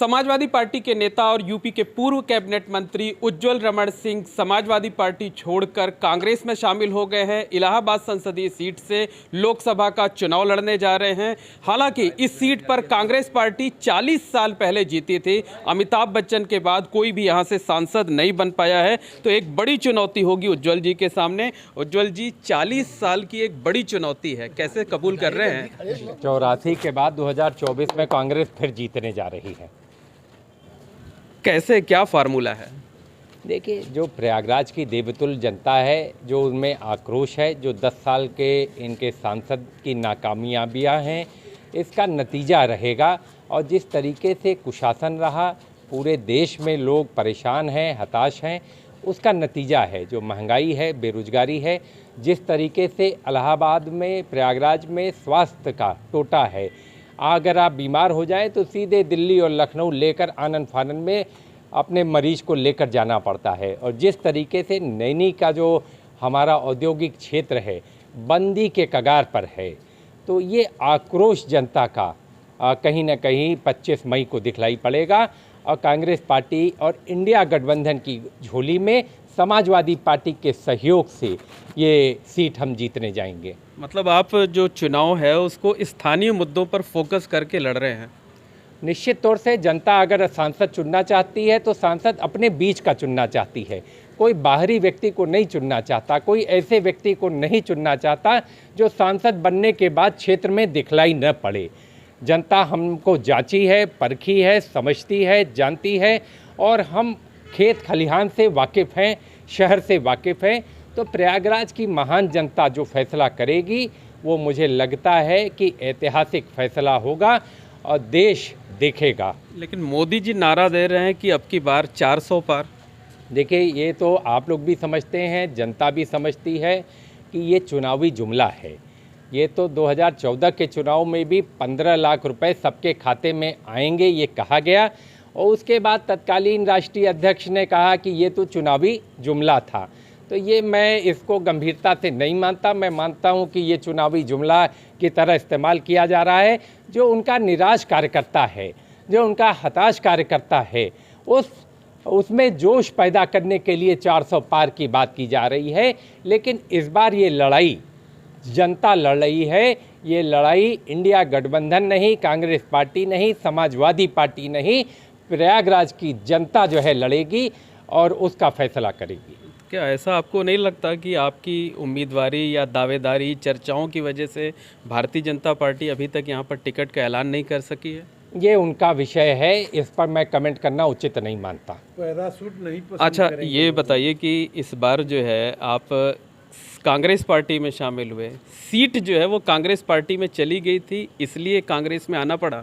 Samajwadi party के नेता और यूपी के पूर्व कैबिनेट मंत्री उज्ज्वल रमण सिंह समाजवादी पार्टी छोड़कर कांग्रेस में शामिल हो गए हैं। इलाहाबाद संसदीय सीट से लोकसभा का चुनाव लड़ने जा रहे हैं। हालांकि इस सीट पर कांग्रेस पार्टी 40 साल पहले जीती थी। अमिताभ बच्चन के बाद कोई भी यहां से सांसद नहीं बन पाया है, तो एक बड़ी चुनौती होगी उज्ज्वल जी के सामने। उज्ज्वल जी, 40 साल की एक बड़ी चुनौती है, कैसे कबूल कर रहे हैं? 84 के बाद 2024 में कांग्रेस फिर जीतने जा रही है। कैसे, क्या फार्मूला है? देखिए, जो प्रयागराज की देवतुल्य जनता है, जो उनमें आक्रोश है, जो 10 साल के इनके सांसद की नाकामयाबियां हैं, इसका नतीजा रहेगा। और जिस तरीके से कुशासन रहा, पूरे देश में लोग परेशान हैं, हताश हैं, उसका नतीजा है। जो महंगाई है, बेरोजगारी है, जिस तरीके से इलाहाबाद में, प्रयागराज में स्वास्थ्य का टोटा है, अगर आप बीमार हो जाएं तो सीधे दिल्ली और लखनऊ लेकर आनन फानन में अपने मरीज को लेकर जाना पड़ता है। और जिस तरीके से नैनी का जो हमारा औद्योगिक क्षेत्र है, बंदी के कगार पर है, तो ये आक्रोश जनता का कहीं ना कहीं 25 मई को दिखलाई पड़ेगा। और कांग्रेस पार्टी और इंडिया गठबंधन की झोली में समाजवादी पार्टी के सहयोग से ये सीट हम जीतने जाएंगे। मतलब आप जो चुनाव है उसको स्थानीय मुद्दों पर फोकस करके लड़ रहे हैं? निश्चित तौर से जनता अगर सांसद चुनना चाहती है तो सांसद अपने बीच का चुनना चाहती है। कोई बाहरी व्यक्ति को नहीं चुनना चाहता, कोई ऐसे व्यक्ति को नहीं चुनना चाहता जो सांसद बनने के बाद क्षेत्र में दिखलाई न पड़े। जनता हमको जांची है, परखी है, समझती है, जानती है, और हम खेत खलिहान से वाकिफ़ हैं, शहर से वाकिफ़ हैं। तो प्रयागराज की महान जनता जो फैसला करेगी, वो मुझे लगता है कि ऐतिहासिक फैसला होगा और देश देखेगा। लेकिन मोदी जी नारा दे रहे हैं कि अब की बार 400 पार। देखिए, ये तो आप लोग भी समझते हैं, जनता भी समझती है कि ये चुनावी जुमला है। ये तो 2014 के चुनाव में भी 15 लाख रुपए सबके खाते में आएंगे, ये कहा गया। और उसके बाद तत्कालीन राष्ट्रीय अध्यक्ष ने कहा कि ये तो चुनावी जुमला था। तो ये मैं इसको गंभीरता से नहीं मानता। मैं मानता हूँ कि ये चुनावी जुमला की तरह इस्तेमाल किया जा रहा है। जो उनका निराश कार्यकर्ता है, जो उनका हताश कार्यकर्ता है, उसमें जोश पैदा करने के लिए 400 पार की बात की जा रही है। लेकिन इस बार ये लड़ाई जनता लड़ रही है। ये लड़ाई इंडिया गठबंधन नहीं, कांग्रेस पार्टी नहीं, समाजवादी पार्टी नहीं, प्रयागराज की जनता जो है लड़ेगी और उसका फैसला करेगी। क्या ऐसा आपको नहीं लगता कि आपकी उम्मीदवारी या दावेदारी चर्चाओं की वजह से भारतीय जनता पार्टी अभी तक यहाँ पर टिकट का ऐलान नहीं कर सकी है? ये उनका विषय है, इस पर मैं कमेंट करना उचित नहीं मानता। पैराशूट नहीं पसंद अच्छा, करेंगे। ये बताइए कि इस बार जो है आप कांग्रेस पार्टी में शामिल हुए, सीट जो है वो कांग्रेस पार्टी में चली गई थी, इसलिए कांग्रेस में आना पड़ा?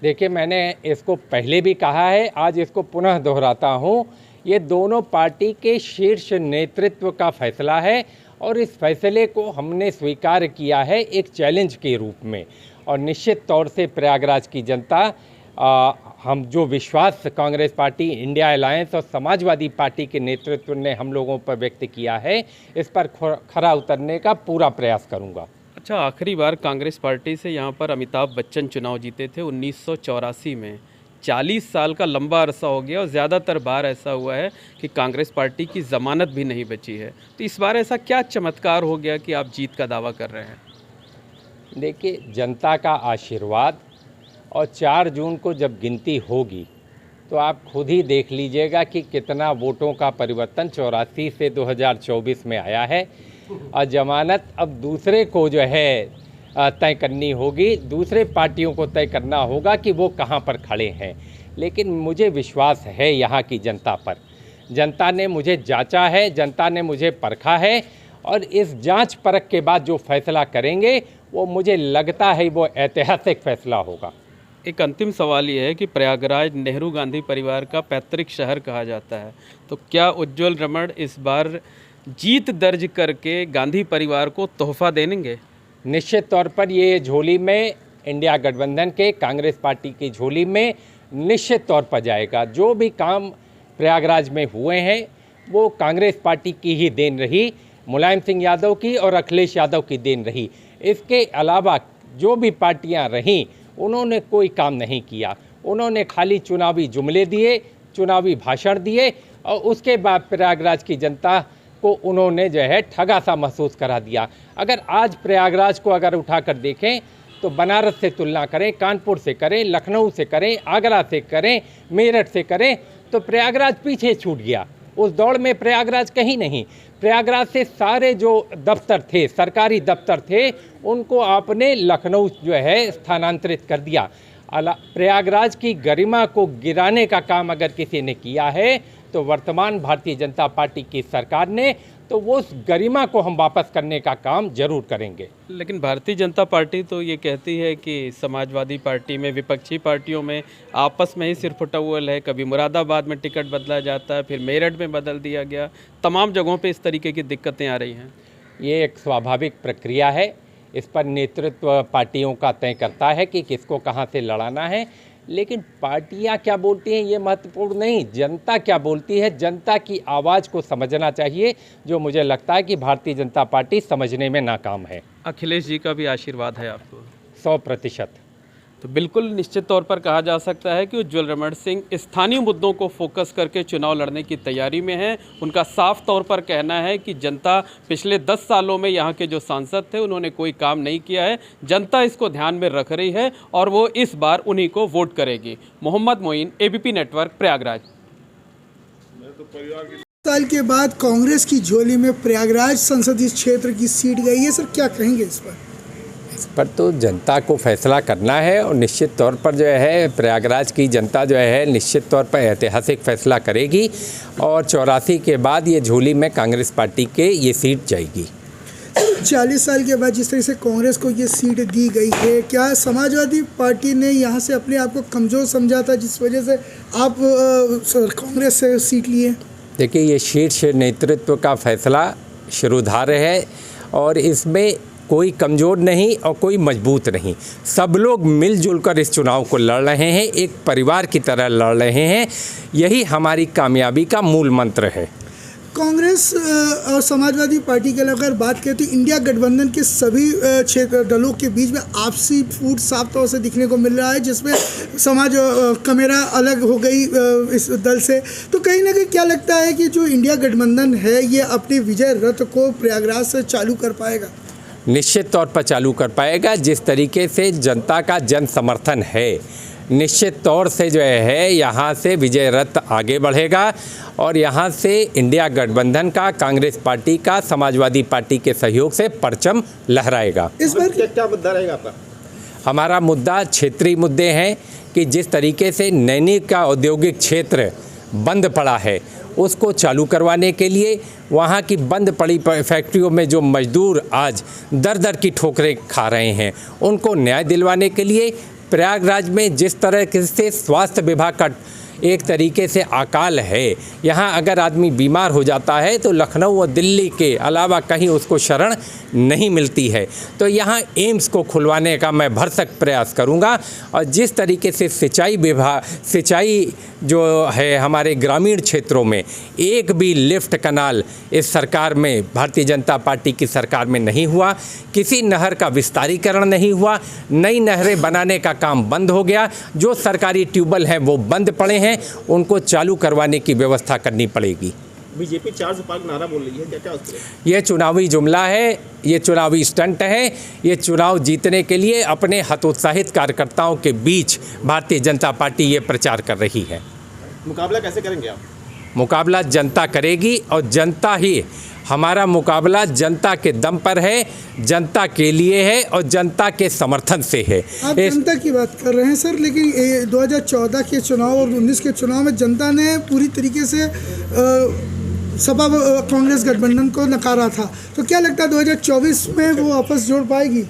देखिए, मैंने इसको पहले भी कहा है, आज इसको पुनः दोहराता हूँ। ये दोनों पार्टी के शीर्ष नेतृत्व का फैसला है और इस फैसले को हमने स्वीकार किया है एक चैलेंज के रूप में। और निश्चित तौर से प्रयागराज की जनता, हम जो विश्वास कांग्रेस पार्टी, इंडिया अलायंस और समाजवादी पार्टी के नेतृत्व ने हम लोगों पर व्यक्त किया है, इस पर खरा उतरने का पूरा प्रयास करूँगा। अच्छा, आखिरी बार कांग्रेस पार्टी से यहाँ पर अमिताभ बच्चन चुनाव जीते थे 1984 में। 40 साल का लंबा अरसा हो गया और ज़्यादातर बार ऐसा हुआ है कि कांग्रेस पार्टी की ज़मानत भी नहीं बची है। तो इस बार ऐसा क्या चमत्कार हो गया कि आप जीत का दावा कर रहे हैं? देखिए, जनता का आशीर्वाद, और 4 जून को जब गिनती होगी तो आप खुद ही देख लीजिएगा कि कितना वोटों का परिवर्तन 84 से 2024 में आया है। और जमानत अब दूसरे को जो है तय करनी होगी, दूसरे पार्टियों को तय करना होगा कि वो कहाँ पर खड़े हैं। लेकिन मुझे विश्वास है यहाँ की जनता पर। जनता ने मुझे जांचा है, जनता ने मुझे परखा है, और इस जांच परख के बाद जो फैसला करेंगे वो मुझे लगता है वो ऐतिहासिक फैसला होगा। एक अंतिम सवाल ये है कि प्रयागराज नेहरू गांधी परिवार का पैतृक शहर कहा जाता है, तो क्या उज्ज्वल रमण इस बार जीत दर्ज करके गांधी परिवार को तोहफा देंगे? निश्चित तौर पर ये झोली में इंडिया गठबंधन के, कांग्रेस पार्टी की झोली में निश्चित तौर पर जाएगा। जो भी काम प्रयागराज में हुए हैं वो कांग्रेस पार्टी की ही देन रही, मुलायम सिंह यादव की और अखिलेश यादव की देन रही। इसके अलावा जो भी पार्टियां रहीं, उन्होंने कोई काम नहीं किया। उन्होंने खाली चुनावी जुमले दिए, चुनावी भाषण दिए और उसके बाद प्रयागराज की जनता को उन्होंने जो है ठगा सा महसूस करा दिया। अगर आज प्रयागराज को अगर उठाकर देखें तो बनारस से तुलना करें, कानपुर से करें, लखनऊ से करें, आगरा से करें, मेरठ से करें, तो प्रयागराज पीछे छूट गया। उस दौड़ में प्रयागराज कहीं नहीं। प्रयागराज से सारे जो दफ्तर थे, सरकारी दफ्तर थे, उनको आपने लखनऊ जो है स्थानांतरित कर दिया। प्रयागराज की गरिमा को गिराने का काम अगर किसी ने किया है तो वर्तमान भारतीय जनता पार्टी की सरकार ने, तो वो उस गरिमा को हम वापस करने का काम जरूर करेंगे। लेकिन भारतीय जनता पार्टी तो ये कहती है कि समाजवादी पार्टी में, विपक्षी पार्टियों में आपस में ही सिरफुटौल है। कभी मुरादाबाद में टिकट बदला जाता है, फिर मेरठ में बदल दिया गया। तमाम जगहों पे इस तरीके की दिक्कतें आ रही हैं। ये एक स्वाभाविक प्रक्रिया है। इस पर नेतृत्व पार्टियों का तय करता है कि किसको कहाँ से लड़ाना है। लेकिन पार्टियां क्या बोलती हैं ये महत्वपूर्ण नहीं, जनता क्या बोलती है, जनता की आवाज़ को समझना चाहिए, जो मुझे लगता है कि भारतीय जनता पार्टी समझने में नाकाम है। अखिलेश जी का भी आशीर्वाद है आपको? 100%। तो बिल्कुल निश्चित तौर पर कहा जा सकता है कि उज्ज्वल रमण सिंह स्थानीय मुद्दों को फोकस करके चुनाव लड़ने की तैयारी में हैं। उनका साफ तौर पर कहना है कि जनता पिछले 10 सालों में यहाँ के जो सांसद थे उन्होंने कोई काम नहीं किया है, जनता इसको ध्यान में रख रही है और वो इस बार उन्हीं को वोट करेगी। Mohammad Moin, ABP network, Prayagraj. साल के बाद कांग्रेस की झोली में प्रयागराज संसदीय क्षेत्र की सीट गई है। सर, क्या कहेंगे इस पर? इस पर तो जनता को फैसला करना है और निश्चित तौर पर जो है प्रयागराज की जनता जो है निश्चित तौर पर ऐतिहासिक फैसला करेगी और 84 के बाद ये झोली में कांग्रेस पार्टी के ये सीट जाएगी। 40 साल के बाद जिस तरह से कांग्रेस को ये सीट दी गई है, क्या समाजवादी पार्टी ने यहाँ से अपने आप को कमज़ोर समझा था जिस वजह से आप कांग्रेस से सीट लिए? देखिए, ये शीर्ष नेतृत्व का फैसला शुरूधार है और इसमें कोई कमज़ोर नहीं और कोई मजबूत नहीं। सब लोग मिलजुल कर इस चुनाव को लड़ रहे हैं, एक परिवार की तरह लड़ रहे हैं। यही हमारी कामयाबी का मूल मंत्र है। कांग्रेस और समाजवादी पार्टी के अगर बात करें तो इंडिया गठबंधन के सभी क्षेत्र दलों के बीच में आपसी फूट साफ तौर से दिखने को मिल रहा है, जिसमें समाज कमेरा अलग हो गई इस दल से। तो कहीं ना कहीं क्या लगता है कि जो इंडिया गठबंधन है ये अपने विजय रथ को प्रयागराज से चालू कर पाएगा? निश्चित तौर पर चालू कर पाएगा। जिस तरीके से जनता का जन समर्थन है, निश्चित तौर से जो है यहाँ से विजय रथ आगे बढ़ेगा और यहाँ से इंडिया गठबंधन का, कांग्रेस पार्टी का, समाजवादी पार्टी के सहयोग से परचम लहराएगा। इस बार क्या मुद्दा रहेगा आपका? हमारा मुद्दा क्षेत्रीय मुद्दे हैं कि जिस तरीके से नैनी का औद्योगिक क्षेत्र बंद पड़ा है उसको चालू करवाने के लिए, वहाँ की बंद पड़ी फैक्ट्रियों में जो मजदूर आज दर दर की ठोकरें खा रहे हैं उनको न्याय दिलवाने के लिए, प्रयागराज में जिस तरह से स्वास्थ्य विभाग का एक तरीके से अकाल है, यहाँ अगर आदमी बीमार हो जाता है तो लखनऊ और दिल्ली के अलावा कहीं उसको शरण नहीं मिलती है। तो यहाँ एम्स को खुलवाने का मैं भरसक प्रयास करूँगा और जिस तरीके से सिंचाई जो है हमारे ग्रामीण क्षेत्रों में, एक भी लिफ्ट कनाल इस सरकार में, भारतीय जनता पार्टी की सरकार में नहीं हुआ, किसी नहर का विस्तारीकरण नहीं हुआ, नई नहरें बनाने का काम बंद हो गया, जो सरकारी ट्यूबवेल हैं वो बंद पड़े हैं, उनको चालू करवाने की व्यवस्था करनी पड़ेगी। बीजेपी 4 से 5 नारा बोल रही है, क्या उस पर? ये चुनावी जुमला है, ये चुनावी स्टंट है, ये चुनाव जीतने के लिए अपने हतोत्साहित कार्यकर्ताओं के बीच भारतीय जनता पार्टी ये प्रचार कर रही है। मुकाबला कैसे करेंगे आप? मुकाबला जनता करेगी और जनता ही, हमारा मुकाबला जनता के दम पर है, जनता के लिए है और जनता के समर्थन से है। आप जनता की बात कर रहे हैं सर, लेकिन 2014 के चुनाव और 19 के चुनाव में जनता ने पूरी तरीके से सपा कांग्रेस गठबंधन को नकारा था। तो क्या लगता है 2024 में वो वापस जोड़ पाएगी?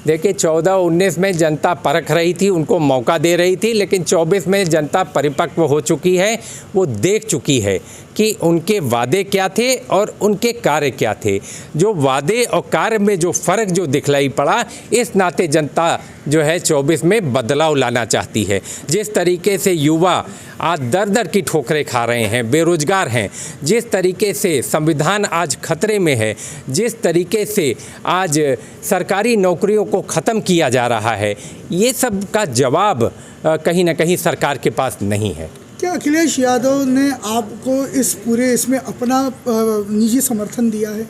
देखिए, 14-19 में जनता परख रही थी, उनको मौका दे रही थी, लेकिन 24 में जनता परिपक्व हो चुकी है। वो देख चुकी है कि उनके वादे क्या थे और उनके कार्य क्या थे। जो वादे और कार्य में जो फ़र्क जो दिखलाई पड़ा, इस नाते जनता जो है 24 में बदलाव लाना चाहती है। जिस तरीके से युवा आज दर दर की ठोकरें खा रहे हैं, बेरोजगार हैं, जिस तरीके से संविधान आज खतरे में है, जिस तरीके से आज सरकारी नौकरियों को ख़त्म किया जा रहा है, ये सब का जवाब कहीं ना कहीं सरकार के पास नहीं है। क्या अखिलेश यादव ने आपको इस पूरे इसमें अपना निजी समर्थन दिया है?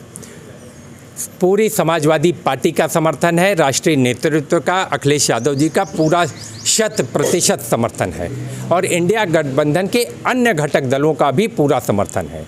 पूरी समाजवादी पार्टी का समर्थन है, राष्ट्रीय नेतृत्व का, अखिलेश यादव जी का पूरा 100% समर्थन है और इंडिया गठबंधन के अन्य घटक दलों का भी पूरा समर्थन है।